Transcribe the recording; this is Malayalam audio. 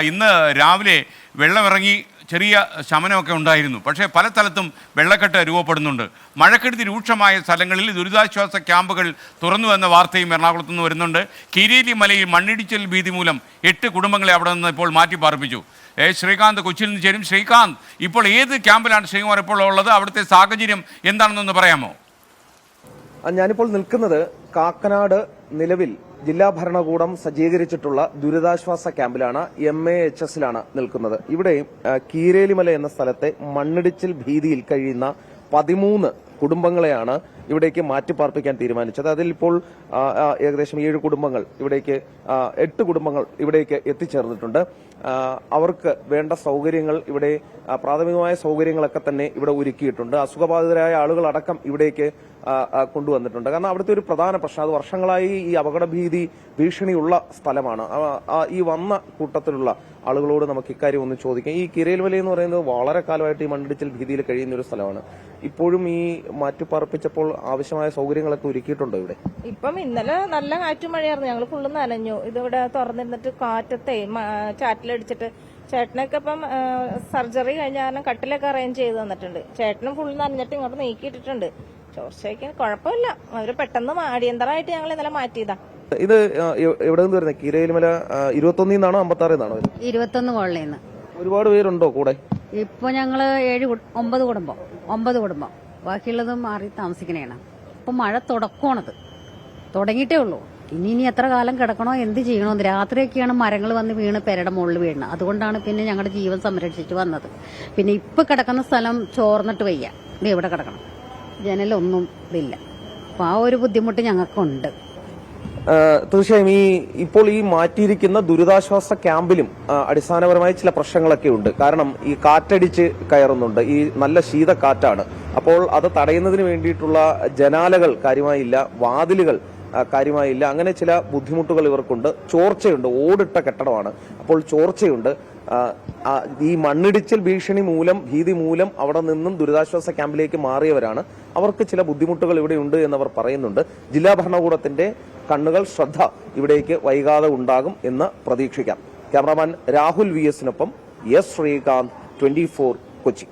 ഇന്ന് രാവിലെ വെള്ളമിറങ്ങി ചെറിയ ശമനമൊക്കെ ഉണ്ടായിരുന്നു. പക്ഷേ പല സ്ഥലത്തും വെള്ളക്കെട്ട് രൂപപ്പെടുന്നുണ്ട്. മഴക്കെടുതി രൂക്ഷമായ സ്ഥലങ്ങളിൽ ദുരിതാശ്വാസ ക്യാമ്പുകൾ തുറന്നുവെന്ന വാർത്തയും എറണാകുളത്ത് നിന്ന് വരുന്നുണ്ട്. കീരേലി മലയിൽ മണ്ണിടിച്ചിൽ ഭീതി മൂലം 8 കുടുംബങ്ങളെ അവിടെ നിന്ന് ഇപ്പോൾ മാറ്റി പാർപ്പിച്ചു. ശ്രീകാന്ത് കൊച്ചിയിൽ നിന്ന് ചേരും. ശ്രീകാന്ത്, ഇപ്പോൾ ഏത് ക്യാമ്പിലാണ് ശ്രീകുമാർ ഇപ്പോൾ ഉള്ളത്? അവിടുത്തെ സാഹചര്യം എന്താണെന്നൊന്ന് പറയാമോ? ഞാനിപ്പോൾ നിൽക്കുന്നത് കാക്കനാട് നിലവിൽ ജില്ലാ ഭരണകൂടം സജ്ജീകരിച്ചിട്ടുള്ള ദുരിതാശ്വാസ ക്യാമ്പിലാണ്. MAHS-ലാണ് നിൽക്കുന്നത്. ഇവിടെ കീരേലിമല എന്ന സ്ഥലത്തെ മണ്ണിടിച്ചിൽ ഭീതിയിൽ കഴിയുന്ന 13 കുടുംബങ്ങളെയാണ് ഇവിടേക്ക് മാറ്റിപ്പാർപ്പിക്കാൻ തീരുമാനിച്ചത്. അതിൽ ഇപ്പോൾ ഏകദേശം 7 കുടുംബങ്ങൾ ഇവിടേക്ക് 8 കുടുംബങ്ങൾ ഇവിടേക്ക് എത്തിച്ചേർന്നിട്ടുണ്ട്. അവർക്ക് വേണ്ട സൗകര്യങ്ങൾ ഇവിടെ പ്രാഥമികമായ സൗകര്യങ്ങളൊക്കെ തന്നെ ഇവിടെ ഒരുക്കിയിട്ടുണ്ട്. അസുഖബാധിതരായ ആളുകളടക്കം ഇവിടേക്ക് കൊണ്ടുവന്നിട്ടുണ്ട്. കാരണം അവിടുത്തെ ഒരു പ്രധാന പ്രശ്നം, അത് വർഷങ്ങളായി ഈ അപകടഭീതി ഭീഷണിയുള്ള സ്ഥലമാണ്. ഈ വന്ന കൂട്ടത്തിലുള്ള ആളുകളോട് നമുക്ക് ഇക്കാര്യം ഒന്ന് ചോദിക്കാം. ഈ കീരേൽമല എന്ന് പറയുന്നത് വളരെ കാലമായിട്ട് ഈ മണ്ണിടിച്ചിൽ ഭീതിയിൽ കഴിയുന്ന ഒരു സ്ഥലമാണ്. ഇപ്പോഴും ഈ മാറ്റിപ്പാർപ്പിച്ചപ്പോൾ ആവശ്യമായ സൗകര്യങ്ങളൊക്കെ ഒരുക്കിയിട്ടുണ്ടോ ഇവിടെ? ഇപ്പം ഇന്നലെ നല്ല കാറ്റും മഴയായിരുന്നു. ഞങ്ങൾ ഫുള്ള് നനഞ്ഞു. ഇതിവിടെ തുറന്നിരുന്നിട്ട് കാറ്റത്തെ ചാറ്റിലടിച്ചിട്ട് ചേട്ടനൊക്കെ ഇപ്പം സർജറി കഴിഞ്ഞ കാരണം കട്ടിലൊക്കെ അറേഞ്ച് ചെയ്ത് തന്നിട്ടുണ്ട്. ചേട്ടനും ഫുള്ള് നനഞ്ഞിട്ട് ഇങ്ങോട്ട് നീക്കിയിട്ടിട്ടുണ്ട്. ചോർച്ചയ്ക്ക് കുഴപ്പമില്ല. അവര് പെട്ടെന്ന് അടിയന്തരമായിട്ട് ഞങ്ങൾ ഇന്നലെ മാറ്റിയതാ. ഇത് എവിടെ നിന്ന് വരുന്നത്? കീരേലിമല 21 56 21 കോളനിയിൽ നിന്ന്. ഒരുപാട് പേരുണ്ടോ കൂടെ? ഇപ്പൊ ഞങ്ങള് 9 കുടുംബം, ബാക്കിയുള്ളതും മാറി താമസിക്കണേണ്. ഇപ്പൊ മഴ തുടങ്ങിയിട്ടേ ഉള്ളൂ. ഇനി എത്ര കാലം കിടക്കണോ, എന്ത് ചെയ്യണോ? രാത്രിയൊക്കെയാണ് മരങ്ങൾ വന്ന് വീണ് പെരയുടെ മുകളിൽ വീണത്. അതുകൊണ്ടാണ് പിന്നെ ഞങ്ങളുടെ ജീവൻ സംരക്ഷിച്ച് വന്നത്. പിന്നെ ഇപ്പൊ കിടക്കുന്ന സ്ഥലം ചോർന്നിട്ട് വയ്യ. ഇത് എവിടെ കിടക്കണം? ജനലൊന്നും ഇതില്ല. അപ്പൊ ആ ഒരു ബുദ്ധിമുട്ട് ഞങ്ങൾക്കുണ്ട്. തീർച്ചയായും ഇപ്പോൾ ഈ മാറ്റിയിരിക്കുന്ന ദുരിതാശ്വാസ ക്യാമ്പിലും അടിസ്ഥാനപരമായ ചില പ്രശ്നങ്ങളൊക്കെ ഉണ്ട്. കാരണം ഈ കാറ്റടിച്ച് കയറുന്നുണ്ട്. ഈ നല്ല ശീതക്കാറ്റാണ്. അപ്പോൾ അത് തടയുന്നതിന് വേണ്ടിയിട്ടുള്ള ജനാലകൾ കാര്യമായില്ല, വാതിലുകൾ കാര്യമായില്ല. അങ്ങനെ ചില ബുദ്ധിമുട്ടുകൾ ഇവർക്കുണ്ട്. ചോർച്ചയുണ്ട്. ഓടിട്ട കെട്ടിടമാണ്. അപ്പോൾ ചോർച്ചയുണ്ട്. ഈ മണ്ണിടിച്ചിൽ ഭീതി മൂലം അവിടെ നിന്നും ദുരിതാശ്വാസ ക്യാമ്പിലേക്ക് മാറിയവരാണ്. അവർക്ക് ചില ബുദ്ധിമുട്ടുകൾ ഇവിടെയുണ്ട് എന്നവർ പറയുന്നുണ്ട്. ജില്ലാ ഭരണകൂടത്തിന്റെ കണ്ണുകൾ, ശ്രദ്ധ ഇവിടേക്ക് വൈകാതെ ഉണ്ടാകും എന്ന് പ്രതീക്ഷിക്കാം. ക്യാമറാമാൻ രാഹുൽ VS-നൊപ്പം S. ശ്രീകാന്ത്, 24 കൊച്ചി.